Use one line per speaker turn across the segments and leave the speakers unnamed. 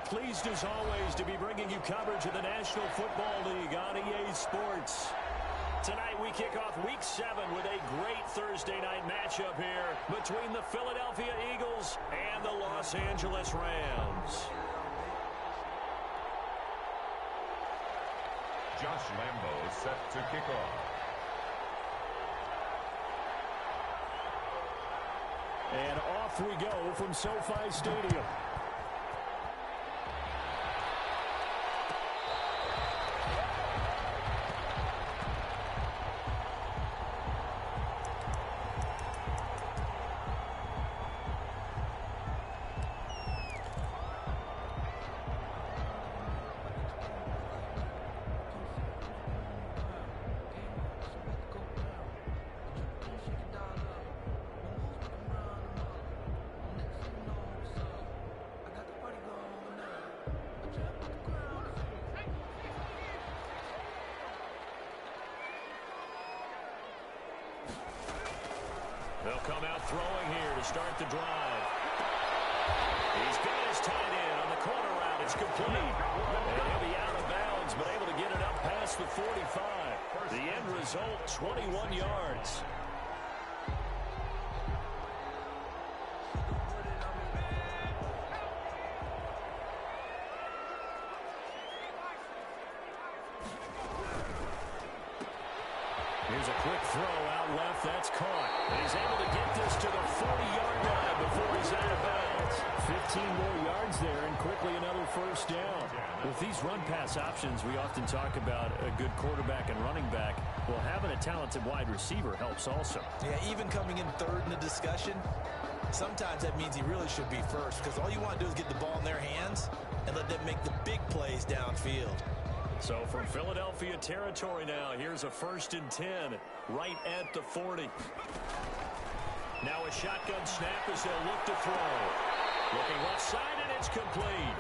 Pleased as always to be bringing you coverage of the National Football League on EA Sports. Tonight we kick off Week 7 with a great Thursday night matchup here between the Philadelphia Eagles and the Los Angeles Rams.
Josh Lambo is set to kick off.
And off we go from SoFi Stadium. They'll come out throwing here to start the drive. He's got his tight end on the corner route. It's complete. And he'll be out of bounds, but able to get it up past the 45. The end result, 21 yards. Here's a quick throw out left. That's caught. And he's able to get this to the 40-yard line before he's out of bounds. 15 more yards there and quickly another first down. With these run-pass options, we often talk about a good quarterback and running back. Well, having a talented wide receiver helps also.
Yeah, even coming in third in the discussion, sometimes that means he really should be first because all you want to do is get the ball in their hands and let them make the big plays downfield.
So from Philadelphia territory now, here's a 1st and 10 right at the 40. Now a shotgun snap as they'll look to throw. Looking left side, and it's complete.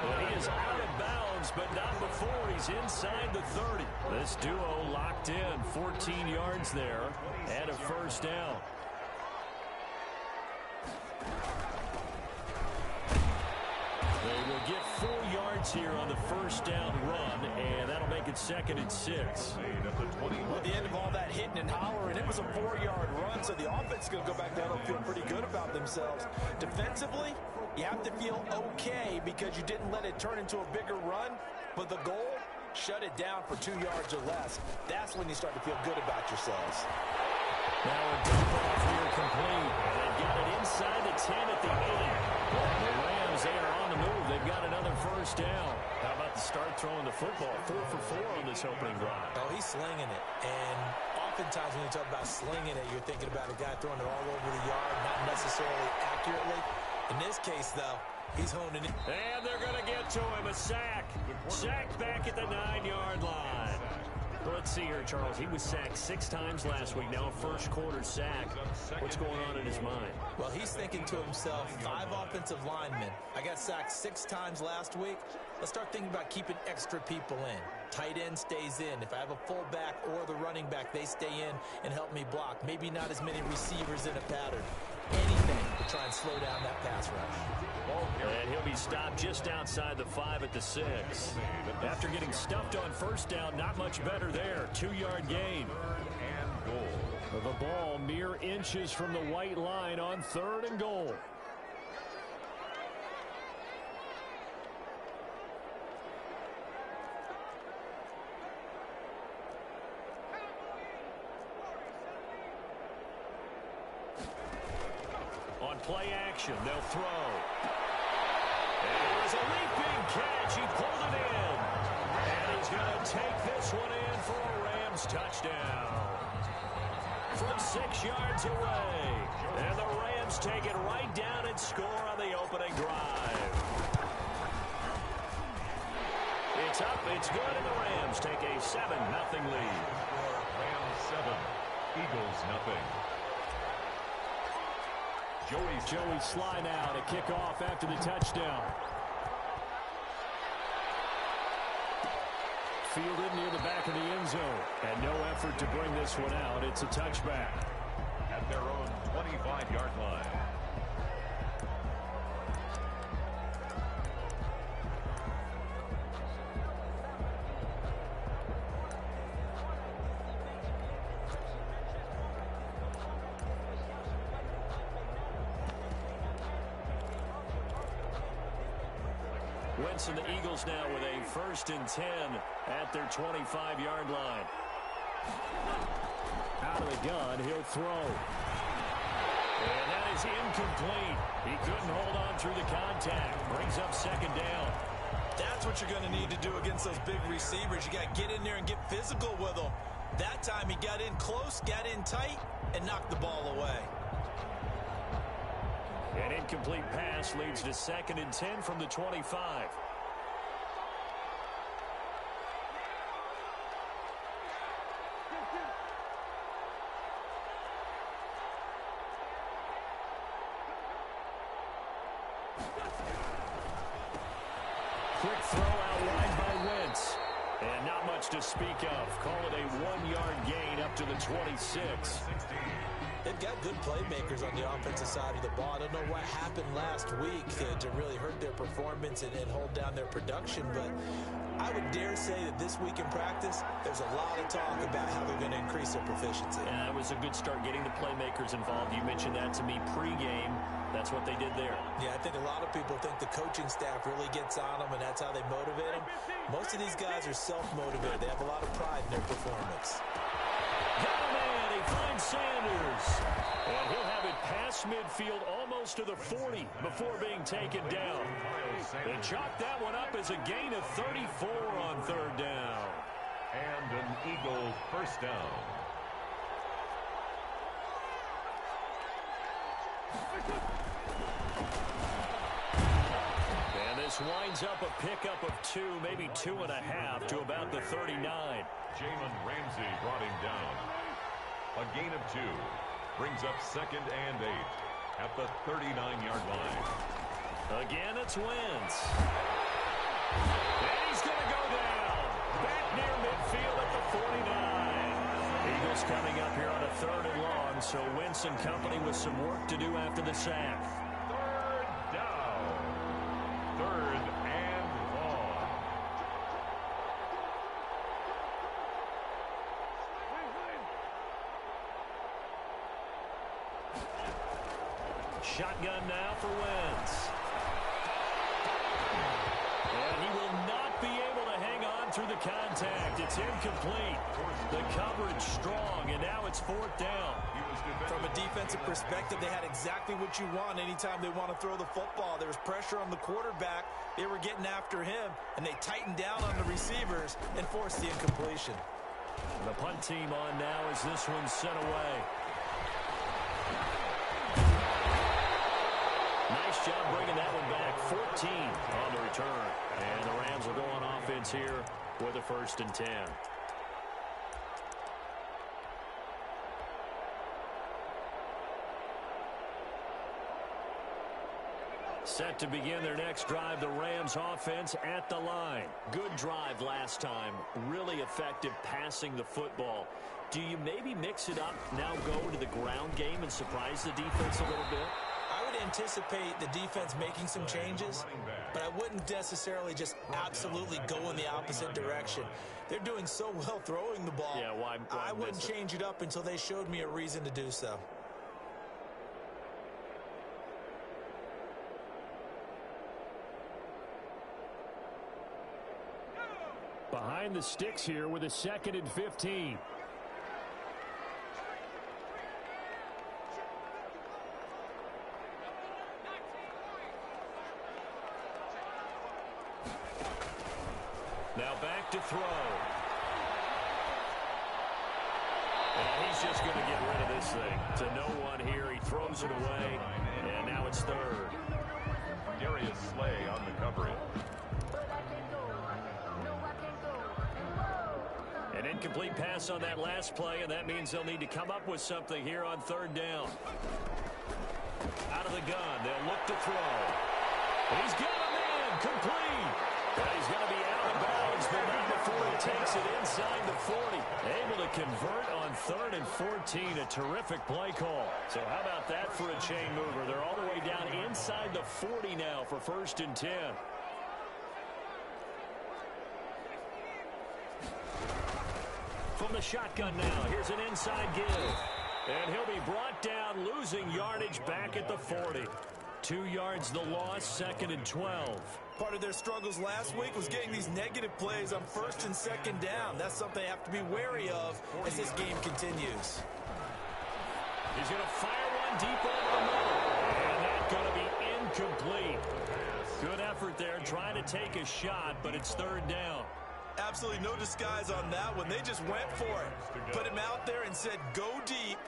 Well, he is out of bounds, but not before he's inside the 30. This duo locked in, 14 yards there and a first down. They will get 4 yards here on the first down run, and that'll make it 2nd and 6.
Well, at the end of all that hitting and hollering, it was a 4-yard run, so the offense is going to go back down and feel pretty good about themselves. Defensively, you have to feel okay because you didn't let it turn into a bigger run, but the goal, shut it down for 2 yards or less. That's when you start to feel good about yourselves.
Now a dump off here complete. They've got it inside the 10 at the 8. The Rams, they are on the move. They've got another first down. How about the start throwing the football? 4 for 4 on this opening drive.
Oh, he's slinging it. And oftentimes when you talk about slinging it, you're thinking about a guy throwing it all over the yard, not necessarily accurately. In this case, though, he's honing it.
And they're going to get to him. A sack. Sacked back at the 9-yard line. Let's see here, Charles. He was sacked 6 times last week. Now a first quarter sack. What's going on in his mind?
Well, he's thinking to himself, 5 offensive linemen. I got sacked 6 times last week. Let's start thinking about keeping extra people in. Tight end stays in. If I have a fullback or the running back, they stay in and help me block. Maybe not as many receivers in a pattern. Anything to try and slow down that pass rush.
And he'll be stopped just outside the 5 at the 6. After getting stuffed on first down, not much better there. 2-yard gain. The ball mere inches from the white line on 3rd and goal. On play action, they'll throw. And it was a leaping catch. He pulled it in. And he's going to take this one in for a Rams touchdown. From 6 yards away. And the Rams take it right down and score on the opening drive. It's up, it's good, and the Rams take a 7-0 lead.
Rams 7, Eagles nothing.
Joey Sly now to kick off after the touchdown. Fielded near the back of the end zone. And no effort to bring this one out. It's a touchback.
At their own 25-yard line.
Wentz and the Eagles now with a 1st and 10 at their 25-yard line. Out of the gun, he'll throw. And that is incomplete. He couldn't hold on through the contact. Brings up 2nd down.
That's what you're going to need to do against those big receivers. You got to get in there and get physical with them. That time he got in close, got in tight, and knocked the ball away.
An incomplete pass leads to 2nd and 10 from the 25. Quick throw out wide by Wentz. And not much to speak of. Call it a 1-yard gain up to the 26.
They've got good playmakers on the offensive side of the ball. I don't know what happened last week to really hurt their performance and hold down their production, but I would dare say that this week in practice, there's a lot of talk about how they're going to increase their proficiency.
Yeah, it was a good start getting the playmakers involved. You mentioned that to me pregame. That's what they did there.
Yeah, I think a lot of people think the coaching staff really gets on them, and that's how they motivate them. Most of these guys are self-motivated. They have a lot of pride in their performance.
Got a man. He finds Sanders. And he'll have it past midfield almost to the 40 before being taken down. They chalk that one up as a gain of 34 on 3rd down.
And an Eagle 1st down.
And this winds up a pickup of 2, maybe 2.5 to about the 39.
Jalen Ramsey brought him down. A gain of 2. Brings up 2nd and 8 at the 39-yard line.
Again, it's Wentz. And he's going to go down. Back near midfield at the 49. Eagles coming up here on a 3rd and long, so Wentz and company with some work to do after the sack.
3rd down. 3rd and long.
Shotgun now for Wentz. And he will not be able to hang on through the contact. It's incomplete. The coverage strong, and now it's 4th down.
From a defensive perspective, they had exactly what you want anytime they want to throw the football. There was pressure on the quarterback. They were getting after him, and they tightened down on the receivers and forced the incompletion.
The punt team on now as this one's sent away. Nice job bringing that one back. 14 on the return. And the Rams will go on offense here with a 1st and 10. Set to begin their next drive, the Rams offense at the line. Good drive last time. Really effective passing the football. Do you maybe mix it up, now go to the ground game and surprise the defense a little bit?
I would anticipate the defense making some changes, but I wouldn't necessarily just absolutely go in the opposite direction. They're doing so well throwing the ball.
Yeah, why
I wouldn't change it up until they showed me a reason to do so.
Behind the sticks here with a 2nd and 15. Now back to throw. And he's just going to get rid of this thing. To no one here. He throws it away. And now it's 3rd.
Darius Slay on the coverage.
An incomplete pass on that last play, and that means they'll need to come up with something here on 3rd down. Out of the gun, they'll look to throw. He's got a man, complete. But he's going to be out of bounds, but not before he takes it inside the 40. Able to convert on 3rd and 14, a terrific play call. So how about that for a chain mover? They're all the way down inside the 40 now for 1st and 10. From the shotgun now, here's an inside give. And he'll be brought down, losing yardage back at the 40. 2 yards the loss, 2nd and 12.
Part of their struggles last week was getting these negative plays on 1st and 2nd down. That's something they have to be wary of as this game continues.
He's going to fire one deep over the middle. And that's going to be incomplete. Good effort there trying to take a shot, but it's 3rd down.
Absolutely no disguise on that one. They just went for it. Put him out there and said, go deep.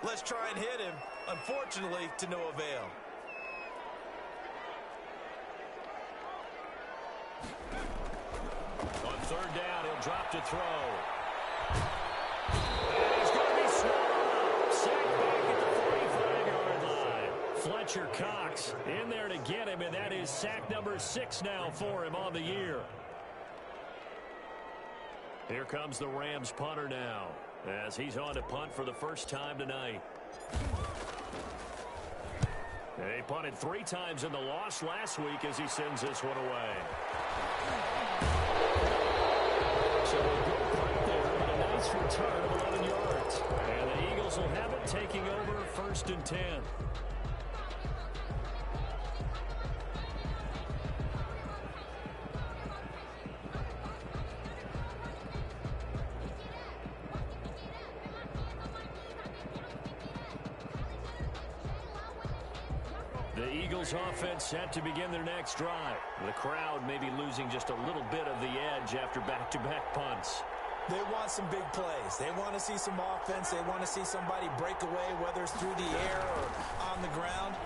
Let's try and hit him. Unfortunately, to no avail.
On 3rd down, he'll drop to throw. And he's going to be swallowed. Sacked back at the 45-yard line. Fletcher Cox in there to get him, and that is sack number 6 now for him on the year. Here comes the Rams punter now, as he's on to punt for the first time tonight. They punted 3 times in the loss last week as he sends this one away. So a good punt there, but a nice return of 11 yards. And the Eagles will have it, taking over 1st and 10. The Eagles offense set to begin their next drive. The crowd may be losing just a little bit of the edge after back-to-back punts.
They want some big plays. They want to see some offense. They want to see somebody break away, whether it's through the air or on the ground.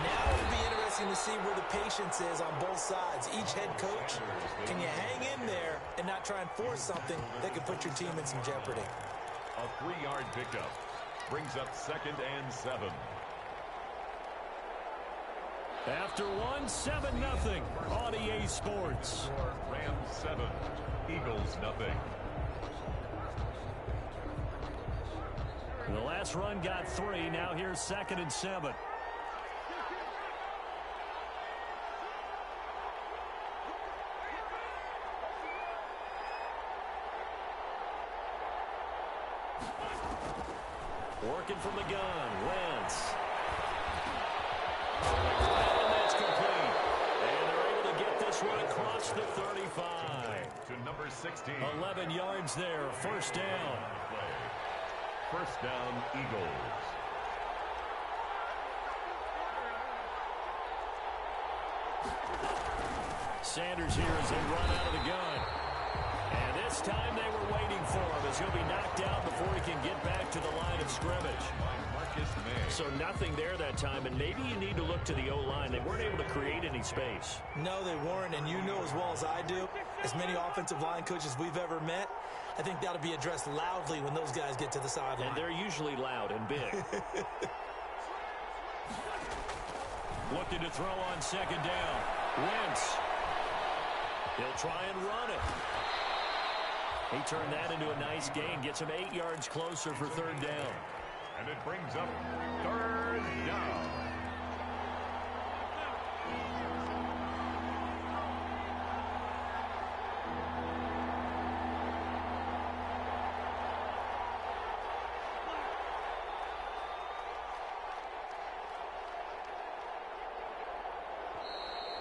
Now it'll be interesting to see where the patience is on both sides. Each head coach, can you hang in there and not try and force something that could put your team in some jeopardy?
A 3-yard pickup brings up 2nd and 7.
After 7-0 on EA Sports.
Rams 7, Eagles nothing.
The last run got 3. Now here's 2nd and 7. Working from the gun, Wentz. And that's complete. And they're able to get this one across the 35.
To number 16.
11 yards there, 1st down.
1st down, Eagles.
Sanders here as they run out of the gun. And this time they were waiting for him as he'll be knocked out before he can get back to the line of scrimmage. So nothing there that time, and maybe you need to look to the O-line. They weren't able to create any space.
No, they weren't, and you know as well as I do, as many offensive line coaches we've ever met, I think that'll be addressed loudly when those guys get to the sideline.
And they're usually loud and big. Looking to throw on 2nd down. Wentz. He'll try and run it. He turned that into a nice gain. Gets him 8 yards closer for 3rd down.
And it brings up 3rd down.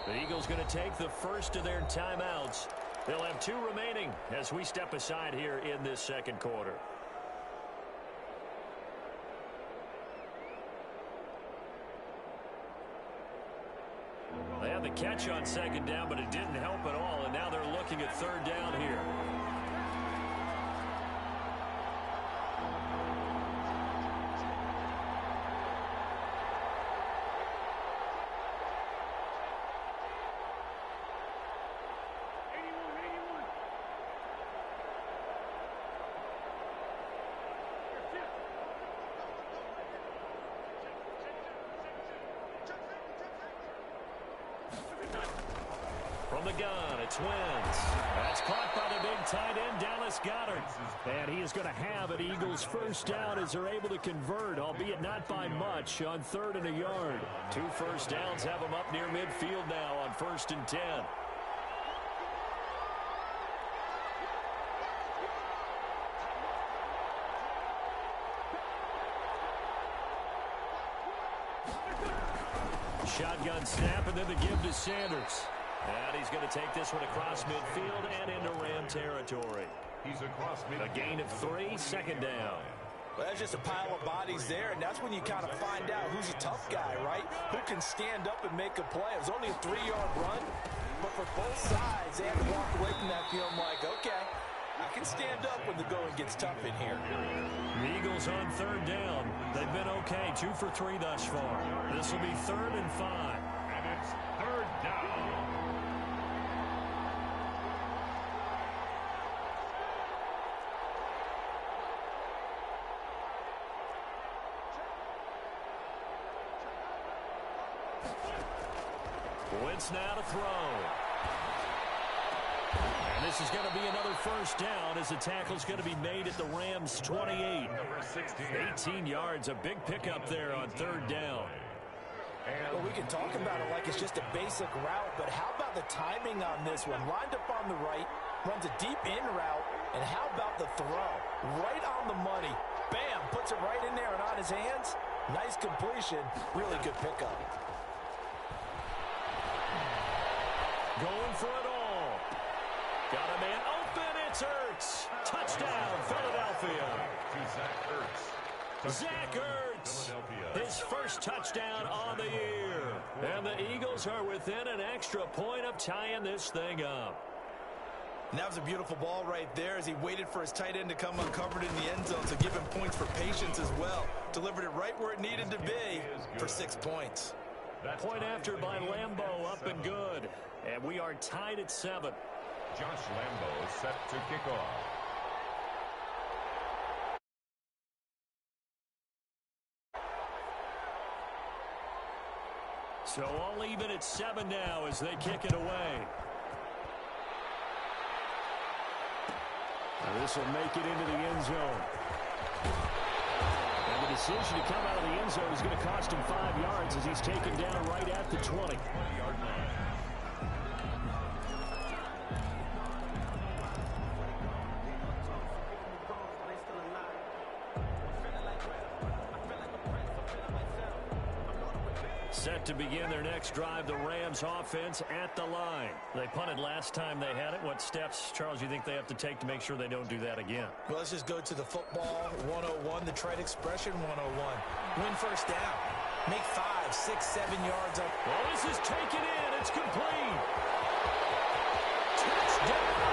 The Eagles going to take the first of their timeouts. They'll have 2 remaining as we step aside here in this 2nd quarter. They had the catch on 2nd down, but it didn't help at all, and now they're looking at 3rd down here. From the gun, it's Wentz. That's caught by the big tight end, Dallas Goedert. And he is going to have an Eagles 1st down as they're able to convert, albeit not by much, on 3rd and a yard. 2 first downs have them up near midfield now on 1st and 10. Shotgun snap, and then the give to Sanders. And he's going to take this one across midfield and into Ram territory.
He's across midfield.
A gain of 3, second down.
Well, that's just a pile of bodies there, and that's when you kind of find out who's a tough guy, right? Who can stand up and make a play. It was only a 3-yard run, but for both sides, they had to walk away from that feeling like, okay, I can stand up when the going gets tough in here.
The Eagles on third down. They've been okay, 2 for 3 thus far. This will be 3rd and 5.
And it's 3rd down.
Wentz now to throw. And this is going to be another first down as the tackle's going to be made at the Rams' 28. 18 yards, a big pickup there on 3rd down.
Well, we can talk about it like it's just a basic route, but how about the timing on this one? Lined up on the right, runs a deep in route, and how about the throw? Right on the money. Bam, puts it right in there and on his hands. Nice completion, really good pickup.
Going for it all. Got a man open. It's Ertz. Touchdown, Philadelphia. Zach Ertz. His first touchdown on the year. And the Eagles are within an extra point of tying this thing up.
And that was a beautiful ball right there as he waited for his tight end to come uncovered in the end zone, so give him points for patience as well. Delivered it right where it needed to be for 6 points.
Point after by Lambeau, up and good. And we are tied at 7.
Josh Lambeau is set to kick off.
So all even at 7 now as they kick it away. And this will make it into the end zone. And the decision to come out of the end zone is going to cost him 5 yards as he's taken down right at the 20.
20-yard line.
Set to begin their next drive, the Rams offense at the line. They punted last time they had it. What steps, Charles, you think they have to take to make sure they don't do that again?
Well, let's just go to the football 101, the trade expression 101. Win first down. Make 5, 6, 7 yards up.
Well, this is taken in. It's complete. Touchdown!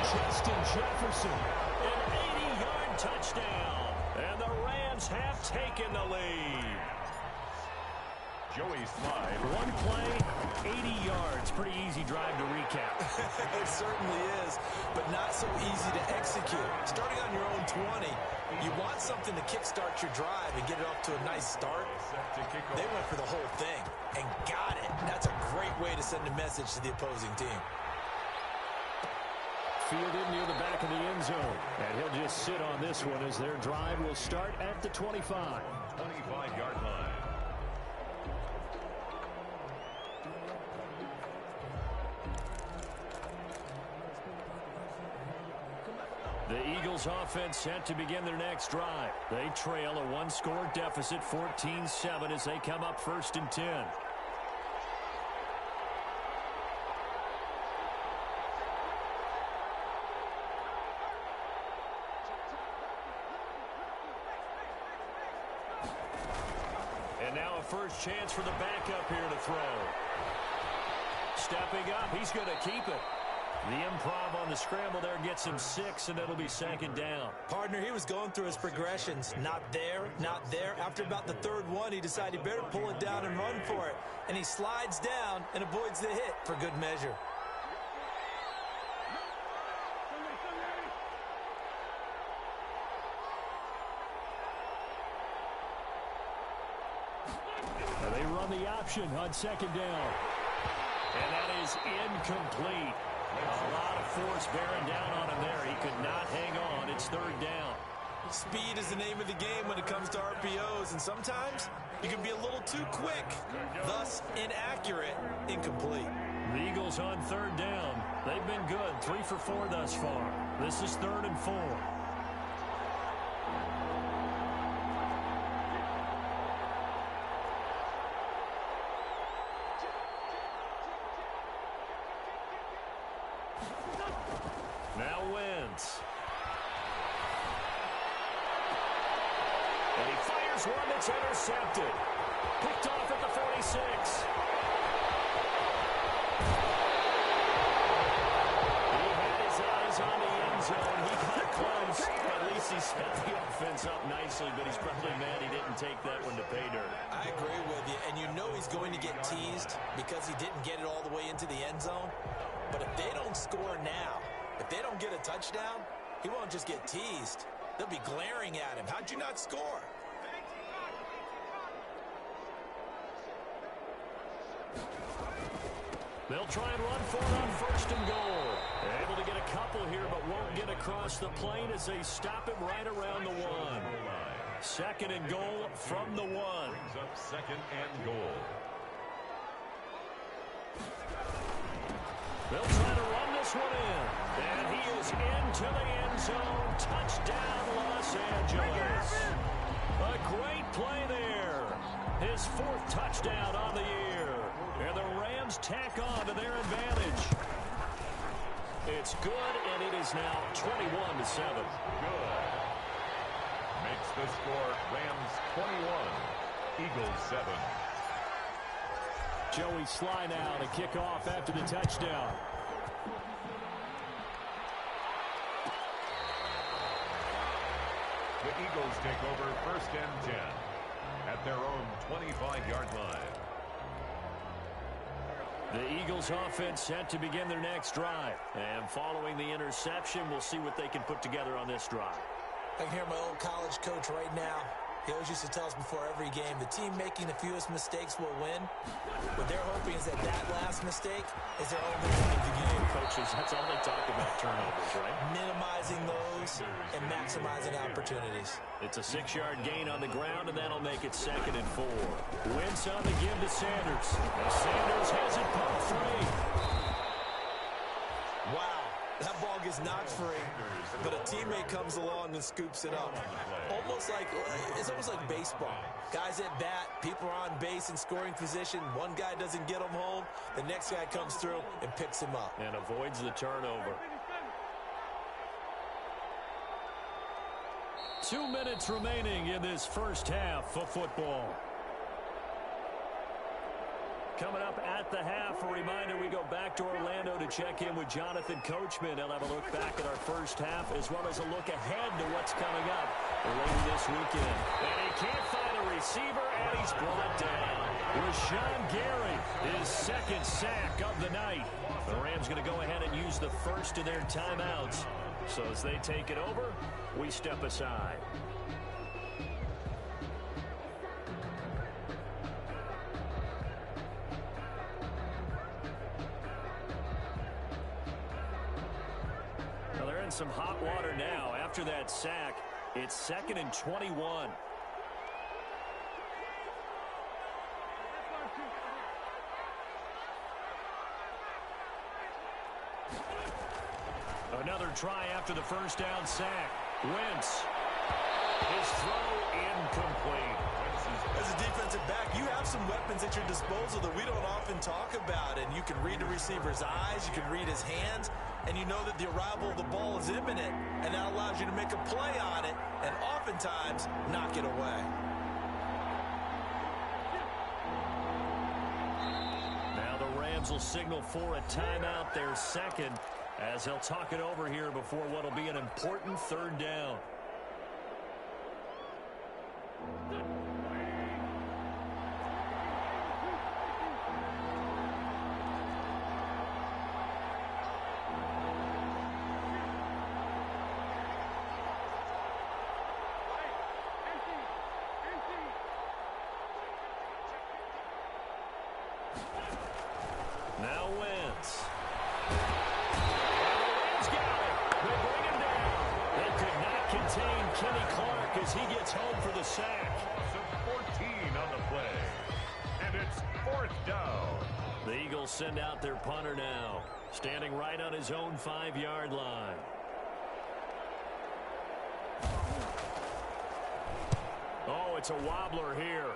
Justin Jefferson. An 80-yard touchdown. And the Rams have taken the lead.
Joey Slide.
One play, 80 yards. Pretty easy drive to recap.
It certainly is, but not so easy to execute. Starting on your own 20, you want something to kickstart your drive and get it off to a nice start. They went for the whole thing and got it. That's a great way to send a message to the opposing team.
Fielded near the back of the end zone. And he'll just sit on this one as their drive will start at the 25.
25-yard line.
The Eagles offense set to begin their next drive. They trail a one-score deficit, 14-7, as they come up 1st and 10. And now a first chance for the backup here to throw. Stepping up, he's going to keep it. The improv on the scramble there gets him 6, and it'll be 2nd down.
Partner, he was going through his progressions. Not there, not there. After about the 3rd one, he decided he better pull it down and run for it. And he slides down and avoids the hit for good measure. They run the option on 2nd down. And that is incomplete. A lot of force bearing down on him there. He could not hang on. It's 3rd down. Speed is the name of the game when it comes to RPOs, and sometimes you can be a little too quick, thus inaccurate, incomplete. The Eagles on 3rd down. They've been good, 3 for 4 thus far. This is 3rd and 4.
Wentz. And he fires one that's intercepted. Picked off at the 46. He had his eyes on the end zone. He got close. At least he set the offense up nicely, but he's probably mad he didn't take that one to pay dirt.
I agree with you, and you know he's going to get teased because he didn't get it all the way into the end zone. But if they don't score now, if they don't get a touchdown, he won't just get teased. They'll be glaring at him. How'd you not score?
They'll try and run for it on first and goal. They're able to get a couple here, but won't get across the plane as they stop him right around the 1. Second and goal from the 1.
Brings up second and goal.
They'll try to run this one in. And he is into the end zone. Touchdown, Los Angeles. A great play there. His 4th touchdown on the year. And the Rams tack on to their advantage. It's good, and it is now 21-7.
Good. Makes the score Rams 21, Eagles 7.
Joey Sly now to kick off after the touchdown.
The Eagles take over first and 10 at their own 25-yard line.
The Eagles offense set to begin their next drive. And following the interception, we'll see what they can put together on this drive.
I can hear my old college coach right now. He always used to tell us before every game, the team making the fewest mistakes will win. What they're hoping is that last mistake is their only win of the game.
Coaches, that's all they talk about, turnovers, right?
Minimizing those and maximizing opportunities.
It's a 6-yard gain on the ground, and that'll make it 2nd and 4. Wentz on the give to Sanders. And Sanders has it pulled free.
Wow, that ball gets knocked free, but a teammate comes along and scoops it up. It's almost like baseball. Guys at bat, people are on base in scoring position. One guy doesn't get him home. The next guy comes through and picks him up.
And avoids the turnover. 2 minutes remaining in this first half of football. Coming up at the half, a reminder, we go back to Orlando to check in with Jonathan Coachman. He'll have a look back at our first half as well as a look ahead to what's coming up later this weekend. And he can't find a receiver, and he's brought down. Rashawn Gary, his 2nd sack of the night. The Rams going to go ahead and use the first of their timeouts. So as they take it over, we step aside. Some hot water now after that sack. It's 2nd and 21. Another try after the first down sack. Wentz. His throw incomplete.
As a defensive back, you have some weapons at your disposal that we don't often talk about. And you can read the receiver's eyes, you can read his hands, and you know that the arrival of the ball is imminent, and that allows you to make a play on it and oftentimes knock it away.
Now the Rams will signal for a timeout, their 2nd, as they'll talk it over here before what will be an important 3rd down. Now Wentz. And the Rams got it. They bring him down. They could not contain Kenny Clark as he gets home for the sack.
So 14 on the play. And it's 4th down.
The Eagles send out their punter now, standing right on his own 5-yard line. Oh, it's a wobbler here.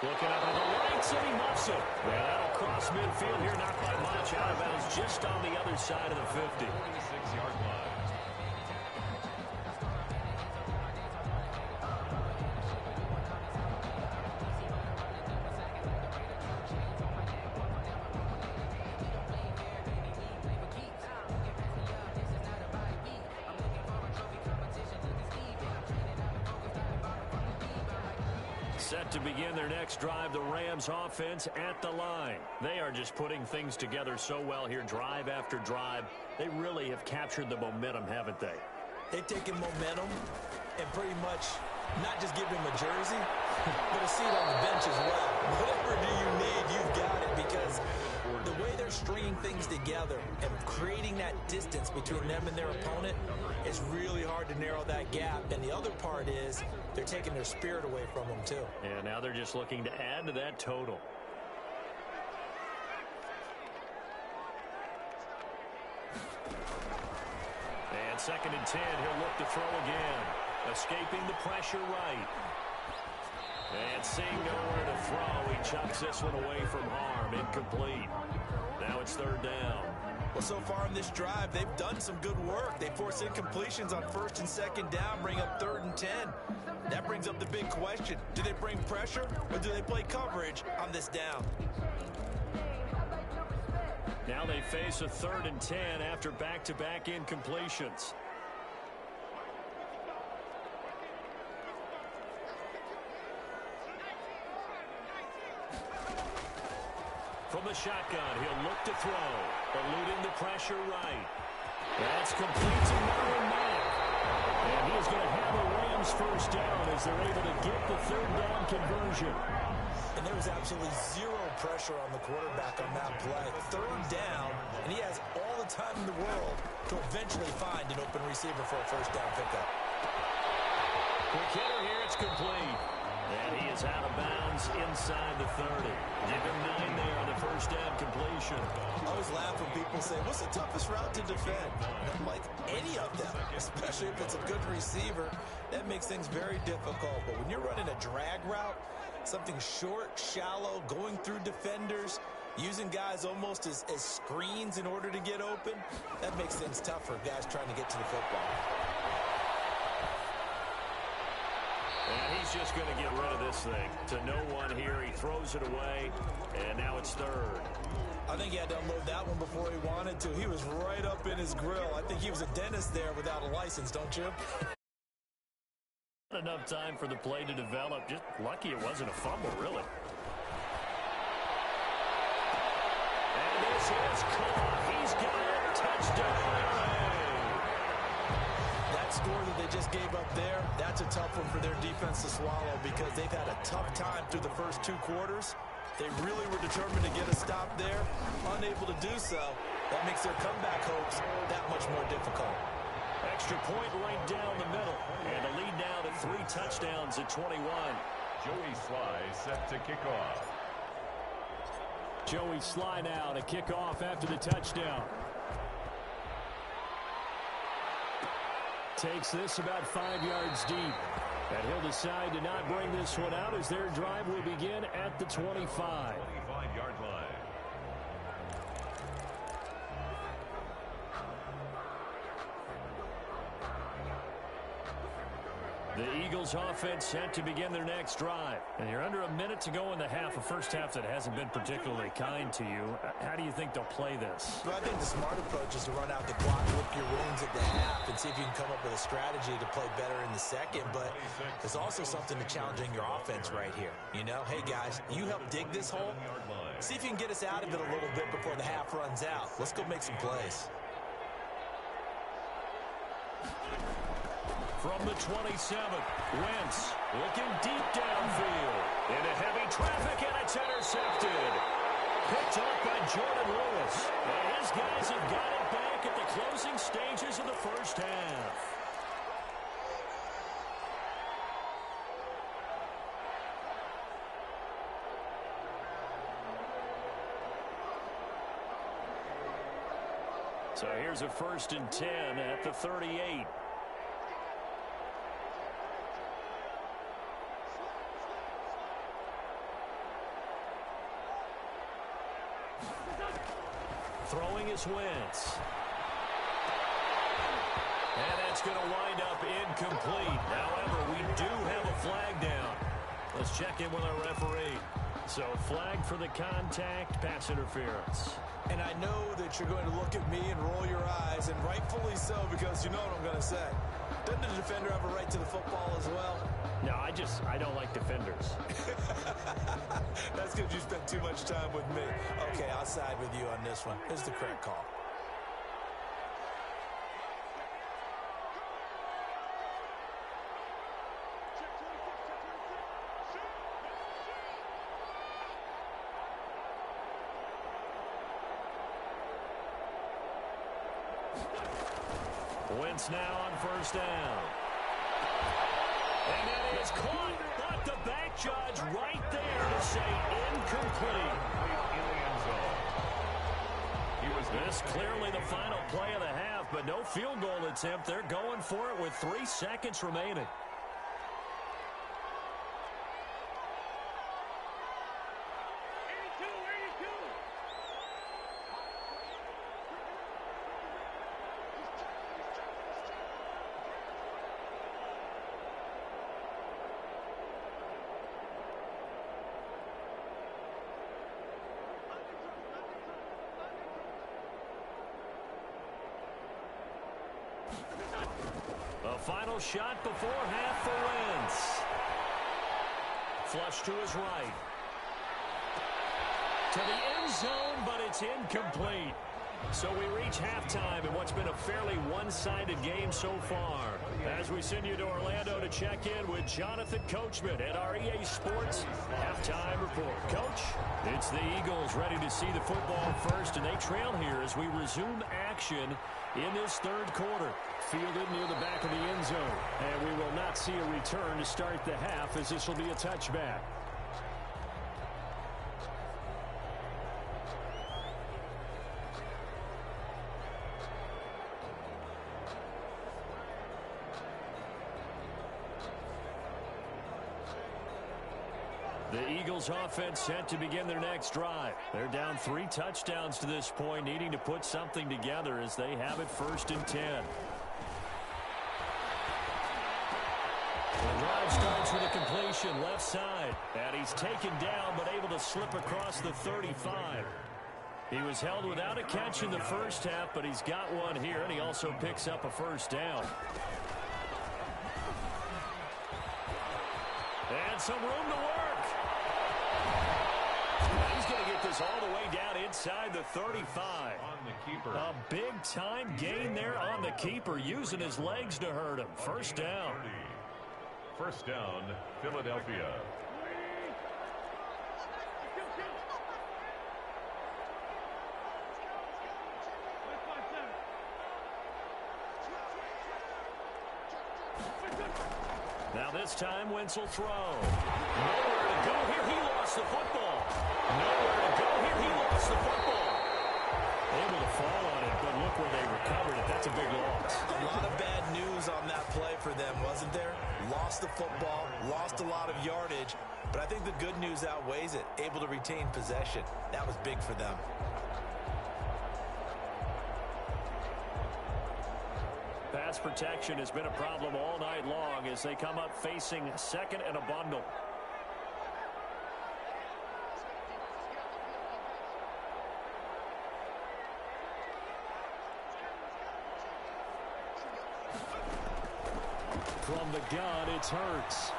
Looking up to the right, and he muffs it. Yeah, that'll cross midfield here, not by much. Out of bounds just on the other side of the 50.
46-yard line.
Set to begin their next drive, the Rams offense at the line. They are just putting things together so well here, drive after drive. They really have captured the momentum, haven't they?
They've taken momentum and pretty much not just give him a jersey, but a seat on the bench as well. Whatever do you need, you've got it, because the way they're stringing things together and creating that distance between them and their opponent, it's really hard to narrow that gap. And the other part is they're taking their spirit away from them, too.
And now they're just looking to add to that total. And 2nd and 10, he'll look to throw again. Escaping the pressure right. And seeing nowhere to throw, he chucks this one away from harm. Incomplete. Now it's 3rd down.
Well, so far in this drive, they've done some good work. They force incompletions on 1st and 2nd down, bring up 3rd and 10. That brings up the big question. Do they bring pressure or do they play coverage on this down?
Now they face a 3rd and 10 after back-to-back incompletions. From the shotgun, he'll look to throw, eluding the pressure right. That's complete to Marlon Mack. And he is going to have a Rams 1st down as they're able to get the 3rd down conversion.
And there was absolutely zero pressure on the quarterback on that play. 3rd down, and he has all the time in the world to eventually find an open receiver for a 1st down pickup.
Quick hitter here, it's complete. And he is out of bounds inside the 30. Give him 9 there on the 1st down completion.
I always laugh when people say, what's the toughest route to defend? And I'm like, any of them, especially if it's a good receiver. That makes things very difficult. But when you're running a drag route, something short, shallow, going through defenders, using guys almost as screens in order to get open, that makes things tough for guys trying to get to the football.
And he's just going to get rid of this thing. To no one here, he throws it away, and now it's 3rd.
I think he had to unload that one before he wanted to. He was right up in his grill. I think he was a dentist there without a license, don't you?
Not enough time for the play to develop. Just lucky it wasn't a fumble, really. And this is caught. He's got it. Touchdown.
That score that they just gave up there, that's a tough one for their defense to swallow, because they've had a tough time through the first 2 quarters. They really were determined to get a stop there, unable to do so. That makes their comeback hopes that much more difficult.
Extra point right down the middle. And a lead now to 3 touchdowns at 21.
Joey Sly set to kick off.
Joey Sly now to kick off after the touchdown. Takes this about 5 yards deep. And he'll decide to not bring this one out as their drive will begin at the 25.
25-yard line.
The Eagles offense set to begin their next drive. And you're under a minute to go in the half, a first half that hasn't been particularly kind to you. How do you think they'll play this?
Well, I think the smart approach is to run out the clock, lick your wounds at the half, and see if you can come up with a strategy to play better in the second. But there's also something to challenging your offense right here. You know, hey, guys, you help dig this hole. See if you can get us out of it a little bit before the half runs out. Let's go make some plays.
From the 27, Wentz looking deep downfield. Into heavy traffic, and it's intercepted. Picked up by Jordan Lewis. And his guys have got it back at the closing stages of the first half. So here's a 1st and 10 at the 38. is Wentz. And that's going to wind up incomplete. However, we do have a flag down. Let's check in with our referee. So, flag for the contact, pass interference.
And I know that you're going to look at me and roll your eyes, and rightfully so, because you know what I'm going to say. Doesn't the defender have a right to the football as well?
No, I don't like defenders.
That's because you spent too much time with me. Okay, I'll side with you on this one. Here's the correct call.
Wentz now on first down. And that is caught, but the back judge right there to say incomplete. This clearly the final play of the half, but no field goal attempt. They're going for it with 3 seconds remaining. A final shot before half for Wentz. Flush to his right. To the end zone, but it's incomplete. So we reach halftime in what's been a fairly one-sided game so far. As we send you to Orlando to check in with Jonathan Coachman at our EA Sports Halftime Report. Coach, it's the Eagles ready to see the football first, and they trail here as we resume action in this third quarter. Fielded near the back of the end zone. And we will not see a return to start the half, as this will be a touchback. The Eagles offense set to begin their next drive. They're down 3 touchdowns to this point, needing to put something together as they have it 1st and 10. The drive starts with a completion left side. And he's taken down but able to slip across the 35. He was held without a catch in the first half, but he's got one here, and he also picks up a first down. And some room to work. He's going to get this all the way down inside the 35.
On the keeper.
A big-time gain there on the keeper, using his legs to hurt him. First down.
First down, Philadelphia.
Now this time, Wentz will throw. Nowhere to go here. He lost the football. Nowhere to go here. He lost the football. Able to fall on it, but look where they recovered it. That's a big loss.
A lot of bad news on that play for them, wasn't there? Lost the football, lost a lot of yardage, but I think the good news outweighs it. Able to retain possession. That was big for them.
Pass protection has been a problem all night long as they come up facing second and a bundle. From the gun, it's Hurts.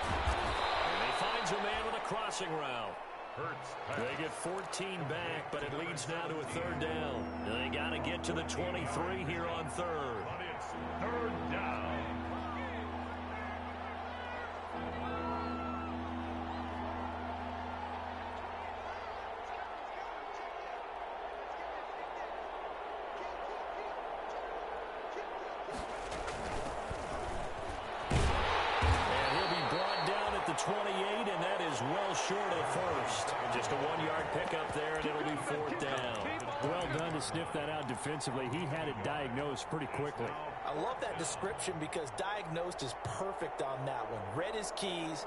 And he finds a man with a crossing route.
Hurts.
They get 14 back, but it leads now to a third down. They got to get to the 23 here on third.
But it's third down.
And he'll be brought down at the 28, and that is well short of first. Just a 1-yard pickup there, and it'll be fourth down. Well done to sniff that out defensively. He had it diagnosed pretty quickly.
I love that description because diagnosed is perfect on that one. Read his keys,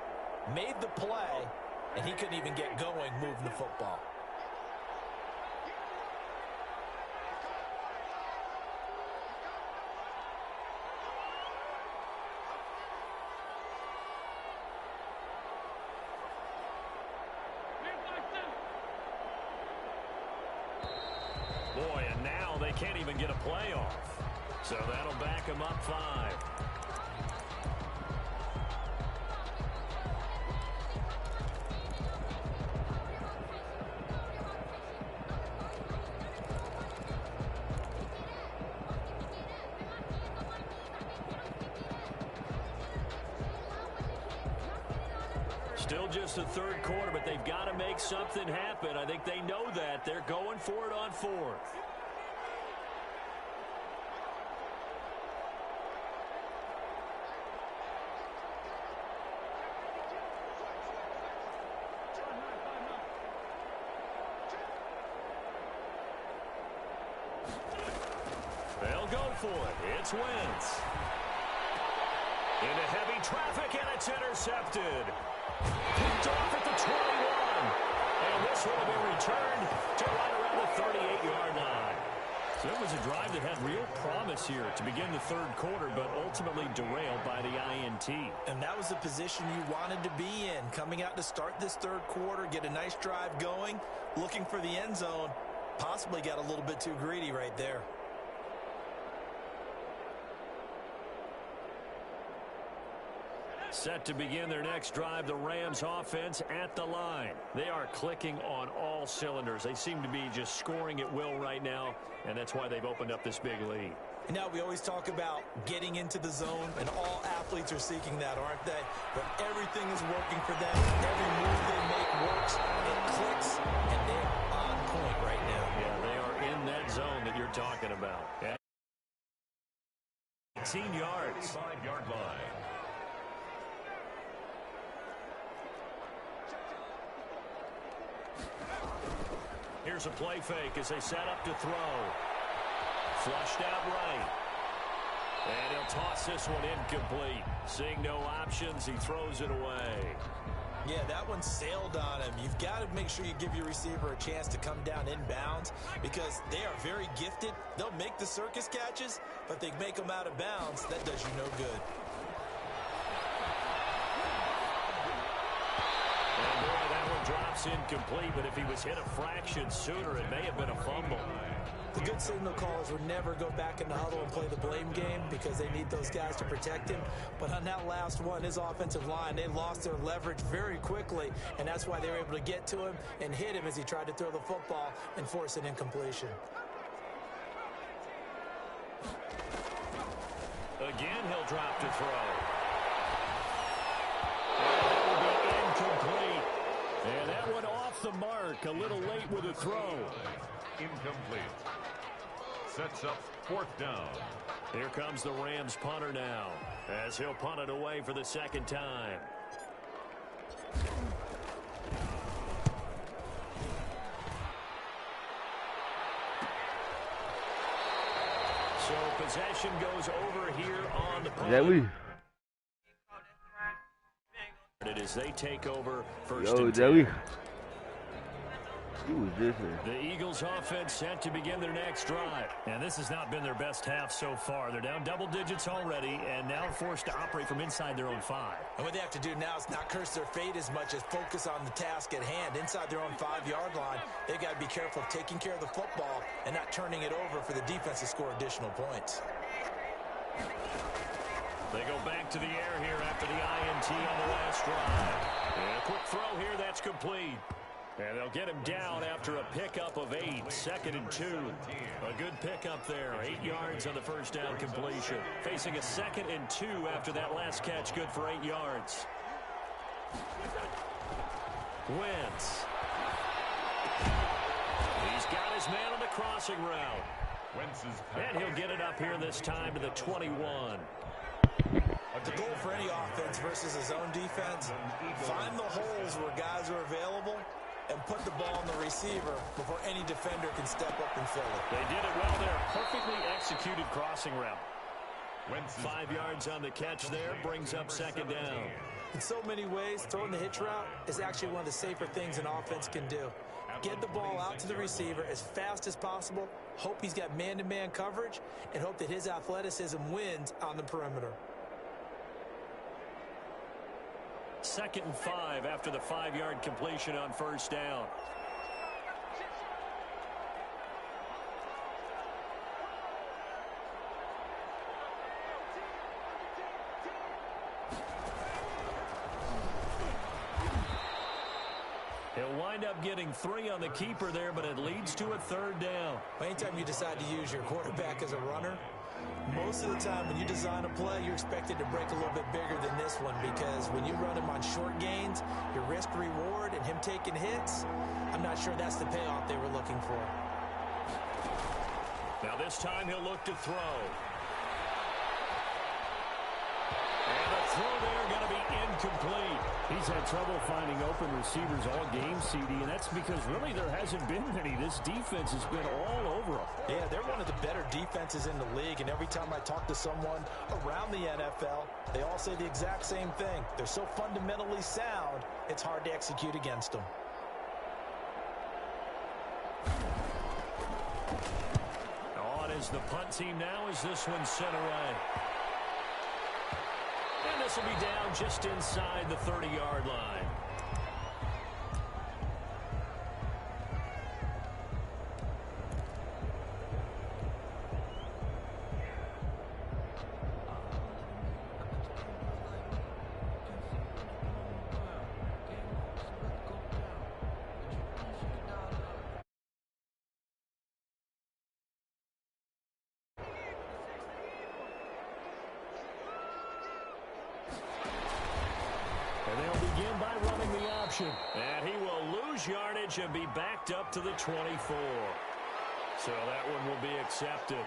made the play, and he couldn't even get going moving the football.
Well, they can't even get a play off. So that'll back them up 5. Still just the third quarter, but they've got to make something happen. I think they know that. They're going for it on 4th. They'll go for it. It's Wentz. Into heavy traffic, and it's intercepted. Picked off at the 21. And this will be returned to right around the 38-yard line. So it was a drive that had real promise here to begin the third quarter, but ultimately derailed by the INT.
And that was the position you wanted to be in. Coming out to start this third quarter, get a nice drive going, looking for the end zone. Possibly got a little bit too greedy right there.
Set to begin their next drive, the Rams offense at the line. They are clicking on all cylinders. They seem to be just scoring at will right now, and that's why they've opened up this big lead.
And now we always talk about getting into the zone, and all athletes are seeking that, aren't they? But everything is working for them. Every move they make works. It clicks, and they're on point right now.
Yeah, they are in that zone that you're talking about. 18 yards.
5-yard line.
Here's a play fake as they set up to throw. Flushed out right. And he'll toss this one incomplete. Seeing no options, he throws it away.
Yeah, that one sailed on him. You've got to make sure you give your receiver a chance to come down inbounds because they are very gifted. They'll make the circus catches, but they make them out of bounds. That does you no good.
Drops incomplete, but if he was hit a fraction sooner, it may have been a fumble.
The good signal callers would never go back in the huddle and play the blame game because they need those guys to protect him. But on that last one, his offensive line, they lost their leverage very quickly, and that's why they were able to get to him and hit him as he tried to throw the football and force an incompletion.
Again, he'll drop to throw. That will be incomplete. And that one off the mark, a little late with a throw.
Incomplete. Sets up 4th down.
Here comes the Rams punter now, as he'll punt it away for the second time. So possession goes over here on the punt. As they take over first and 10. The Eagles offense set to begin their next drive. And this has not been their best half so far. They're down double digits already and now forced to operate from inside their own 5.
And what they have to do now is not curse their fate as much as focus on the task at hand. Inside their own 5-yard line, they've got to be careful of taking care of the football and not turning it over for the defense to score additional points.
They go back to the air here after the INT on the last drive. And a quick throw here, that's complete. And they'll get him down after a pickup of 8, 2nd and 2. A good pickup there, 8 yards on the first down completion. Facing a 2nd and 2 after that last catch, good for 8 yards. Wentz. He's got his man on the crossing route. And he'll get it up here this time to the 21.
The goal for any offense versus a zone defense, find the holes where guys are available and put the ball on the receiver before any defender can step up and fill it.
They did it well there. Perfectly executed crossing route. 5 yards on the catch there, brings up 2nd down.
In so many ways, throwing the hitch route is actually one of the safer things an offense can do. Get the ball out to the receiver as fast as possible, hope he's got man-to-man coverage, and hope that his athleticism wins on the perimeter.
2nd and 5 after the 5-yard completion on first down. wind up getting 3 on the keeper there, but it leads to a 3rd down.
Anytime you decide to use your quarterback as a runner, most of the time when you design a play, you're expected to break a little bit bigger than this one, because when you run him on short gains, your risk-reward and him taking hits, I'm not sure that's the payoff they were looking for.
Now this time he'll look to throw. And the throw there going to be incomplete.
He's had trouble finding open receivers all game, CD, and that's because really there hasn't been many. This defense has been all over them.
Yeah, they're one of the better defenses in the league, and every time I talk to someone around the NFL, they all say the exact same thing. They're so fundamentally sound, it's hard to execute against them.
On is the punt team now as this one's sent away. And this will be down just inside the 30-yard line. And they'll begin by running the option. And he will lose yardage and be backed up to the 24. So that one will be accepted.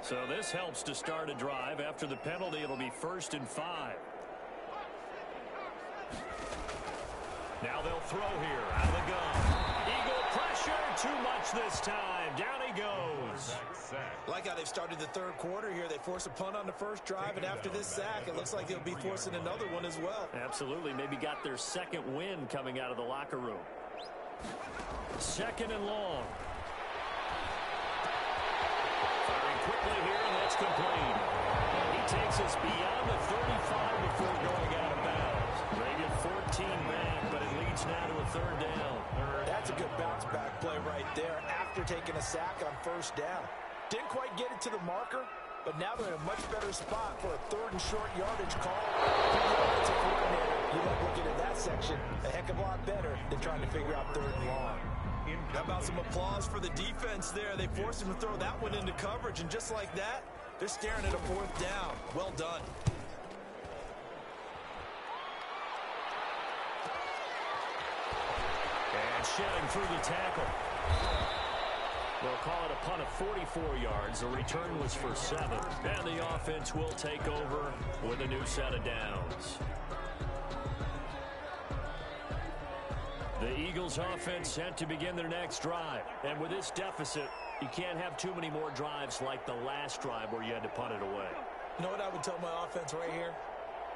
So this helps to start a drive. After the penalty, it'll be 1st and 5. Now they'll throw here out of the gun. Eagle pressure, too much this time. Down he goes.
Like how they've started the 3rd quarter here. They force a punt on the first drive, and after this sack, it looks like they'll be forcing another one as well.
Absolutely. Maybe got their 2nd win coming out of the locker room. 2nd and long. Firing quickly here, and that's complete. And he takes us beyond the 35 before going out of bounds. They get 14 back, but it leads now to a 3rd down.
That's a good bounce-back play right there after taking a sack on 1st down. Didn't quite get it to the marker, but now they're in a much better spot for a 3rd and short yardage call. As a coordinator, you love looking at that section a heck of a lot better than trying to figure out 3rd and long. How about some applause for the defense there? They forced him to throw that one into coverage, and just like that, they're staring at a 4th down. Well done.
And shedding through the tackle. They'll call it a punt of 44 yards. The return was for 7. And the offense will take over with a new set of downs. The Eagles offense set to begin their next drive. And with this deficit, you can't have too many more drives like the last drive where you had to punt it away.
You know what I would tell my offense right here?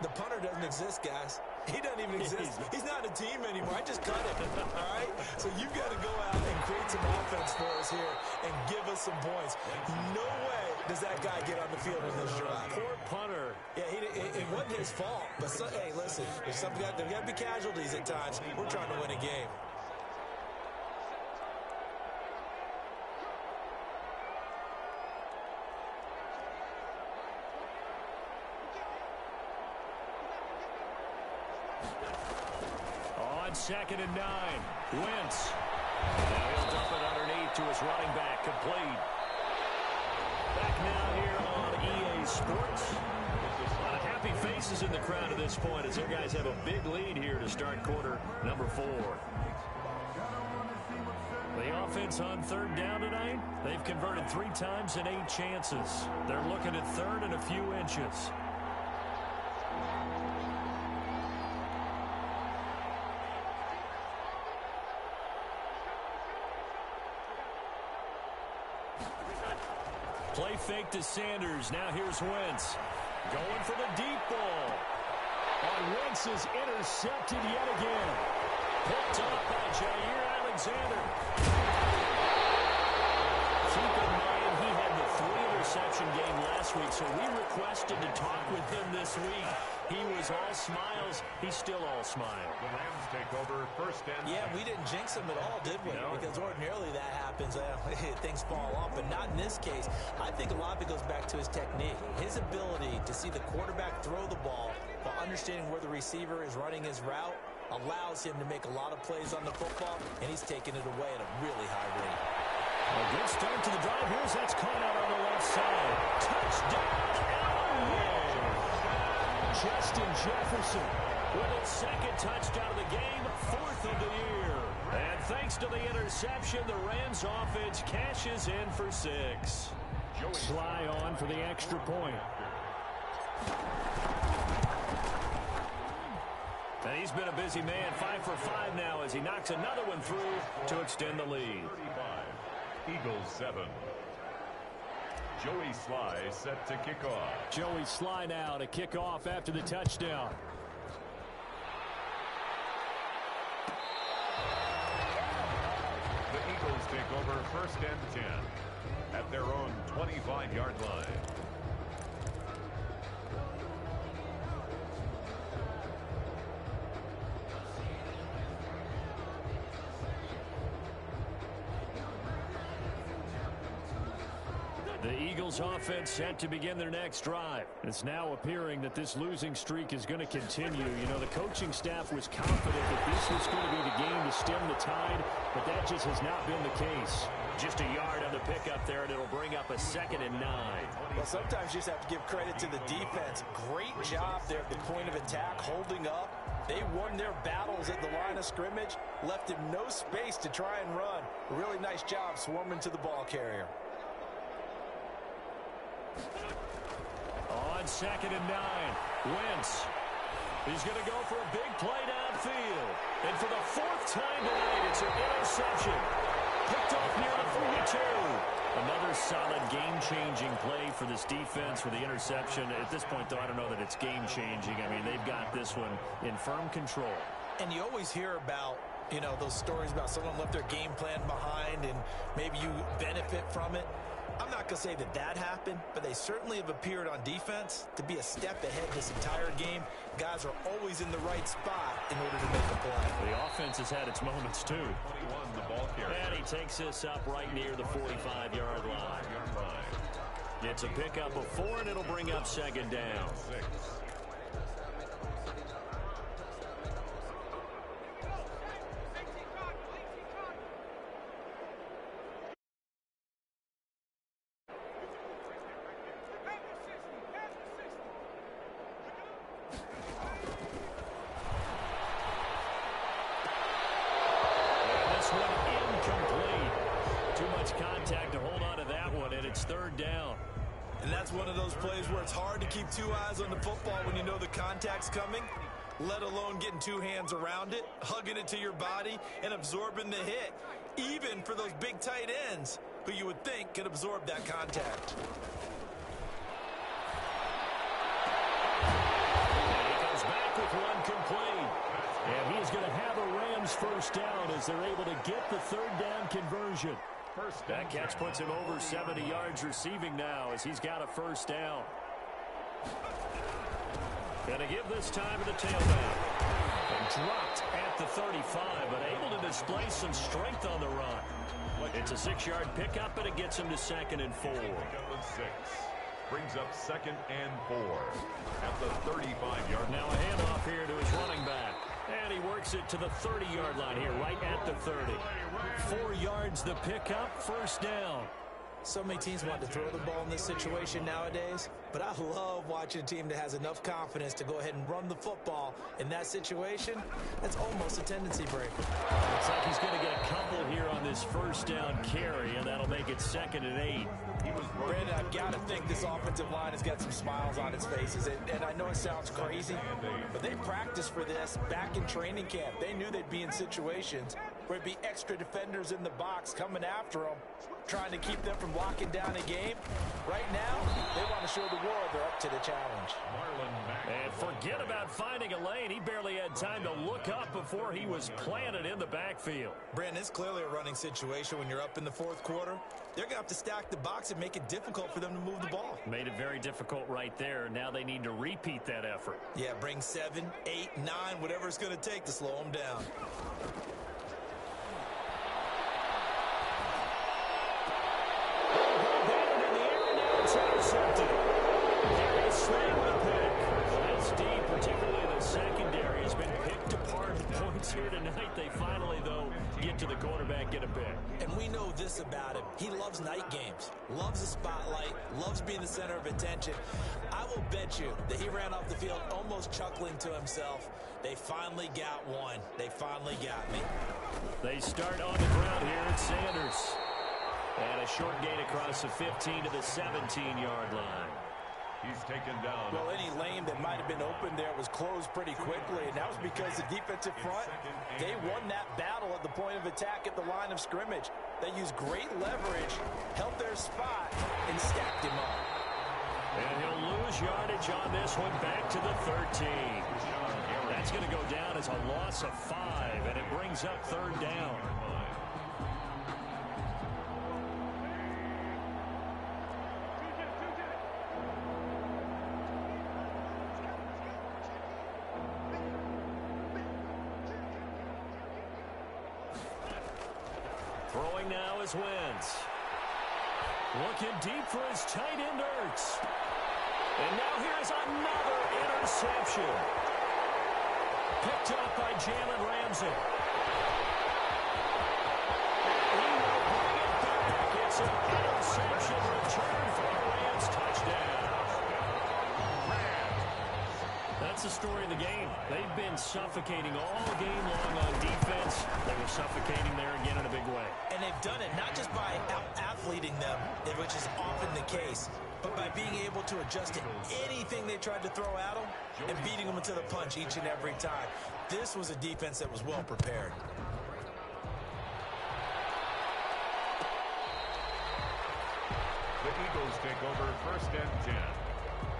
The punter doesn't exist, guys. He doesn't even exist. He's not a team anymore. I just cut him, all right? So you've got to go out and create some offense for us here and give us some points. No way does that guy get on the field in this drive.
Poor punter.
Yeah, it wasn't his fault. But, hey, listen, there's got to be casualties at times. We're trying to win a game. On 2nd and 9, Wentz. Now he'll dump it underneath to his running back, complete. Back now here on EA Sports. A lot of happy faces in the crowd at this point as their guys have a big lead here to start quarter number 4. The offense on 3rd down tonight, they've converted 3 times in 8 chances. They're looking at 3rd and a few inches. Play fake to Sanders. Now here's Wentz. Going for the deep ball. And Wentz is intercepted yet again. Picked up by Jair Alexander. Keep in mind he had the 3
interception game last week, so we requested to talk with him this week. He was all smiles. He's still all smile.
The Rams take over first and 10.
Yeah, we didn't jinx him at all, did we?
No.
Because ordinarily that happens. Things fall off, but not in this case. I think a lot of it goes back to his technique. His ability to see the quarterback throw the ball while understanding where the receiver is running his route allows him to make a lot of plays on the football, and he's taking it away at a really high rate.
A good start to the drive. Here's that's caught out on the left side. Touchdown, Elway! Justin Jefferson with his second touchdown of the game, 4th of the year. And thanks to the interception, the Rams offense cashes in for 6.
Sly on for the extra point.
And he's been a busy man, 5 for 5 now as he knocks another one through to extend the lead.
35, Eagles 7. Joey Sly set to kick off.
Joey Sly now to kick off after the touchdown.
The Eagles take over first and 10 at their own 25-yard line.
The Eagles offense set to begin their next drive. It's now appearing that this losing streak is going to continue. You know, the coaching staff was confident that this was going to be the game to stem the tide, but that just has not been the case.
Just a yard on the pickup there, and it'll bring up a 2nd and 9.
Well, sometimes you just have to give credit to the defense. Great job there at the point of attack, holding up. They won their battles at the line of scrimmage, left him no space to try and run. A really nice job swarming to the ball carrier.
On 2nd and 9, Wentz. He's going to go for a big play downfield. And for the 4th time tonight, it's an interception. Picked off near the 42. Another solid game-changing play for this defense for the interception. At this point, though, I don't know that it's game-changing. I mean, they've got this one in firm control.
And you always hear about, you know, those stories about someone left their game plan behind and maybe you benefit from it. I'm not going to say that that happened, but they certainly have appeared on defense to be a step ahead this entire game. Guys are always in the right spot in order to make a play.
The offense has had its moments, too.
21, the ball carrier.
And he takes this up right near the 45-yard line. It's a pickup of 4, and it'll bring up 2nd down.
6.
Contact to hold on to that one, and it's 3rd down.
And that's one of those plays where it's hard to keep 2 eyes on the football when you know the contact's coming, let alone getting 2 hands around it, hugging it to your body, and absorbing the hit, even for those big tight ends who you would think could absorb that contact.
And he comes back with one complete.
And he's going to have a Rams first down as they're able to get the 3rd down conversion.
That catch puts him over 70 yards receiving now as he's got a first down. Gonna give this time to the tailback. And dropped at the 35, but able to display some strength on the run. It's a 6-yard pickup, but it gets him to 2nd and 4.
Pickup of 6. Brings up 2nd and 4 at the 35-yard line.
Now a handoff here to his running back. And he works it to the 30-yard line here, right at the 30. 4 yards the pickup, first down.
So many teams want to throw the ball in this situation nowadays, but I love watching a team that has enough confidence to go ahead and run the football in that situation. That's almost a tendency breaker.
Looks like he's going to get a couple here on this first down carry, and that'll make it 2nd and 8.
Brandon, I've got to think this offensive line has got some smiles on its faces, and I know it sounds crazy, but they practiced for this back in training camp. They knew they'd be in situations where it'd be extra defenders in the box coming after them, trying to keep them from locking down a game. Right now, they want to show the world they're up to the challenge.
And forget about finding a lane. He barely had time to look up before he was planted in the backfield.
Brandon, it's clearly a running situation when you're up in the fourth quarter. They're going to have to stack the box and make it difficult for them to move the ball.
Made it very difficult right there. Now they need to repeat that effort.
Yeah, bring 7, 8, 9, whatever it's going to take to slow them down.
Intercepted. Very slam the pick. That's deep, particularly the secondary has been picked apart. Points here tonight. They finally, though, get to the quarterback, get a pick.
And we know this about him. He loves night games, loves the spotlight, loves being the center of attention. I will bet you that he ran off the field almost chuckling to himself. They finally got one. They finally got me.
They start on the ground here at Sanders. And a short gain across the 15 to the 17-yard line.
He's taken down.
Well, any lane that might have been open there was closed pretty quickly, and that was because the defensive front, they won that battle at the point of attack at the line of scrimmage. They used great leverage, held their spot, and stacked him up.
And he'll lose yardage on this one back to the 13. That's going to go down as a loss of 5, and it brings up third down. Throwing now is Wentz. Looking deep for his tight end, Ertz. And now here's another interception. Picked up by Jalen Ramsey. He will bring it back. It's an interception return for a Rams touchdown. That's the story of the game. They've been suffocating all game long on defense. They were suffocating there again in a big way.
And they've done it not just by out-athleting them, which is often the case, but by being able to adjust to anything they tried to throw at them and beating them into the punch each and every time. This was a defense that was well prepared.
The Eagles take over first and 10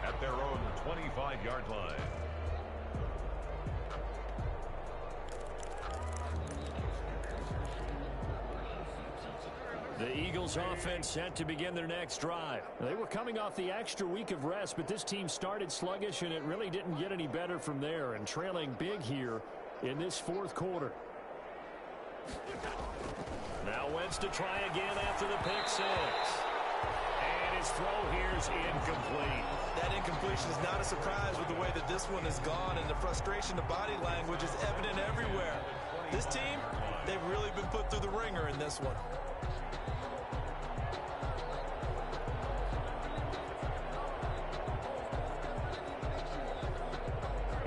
at their own 25-yard line.
The Eagles offense set to begin their next drive. They were coming off the extra week of rest, but this team started sluggish, and it really didn't get any better from there, and trailing big here in this fourth quarter. Now Wentz to try again after the pick 6. And his throw here is incomplete.
That incompletion is not a surprise with the way that this one has gone, and the frustration of body language is evident everywhere. This team, they've really been put through the ringer in this one.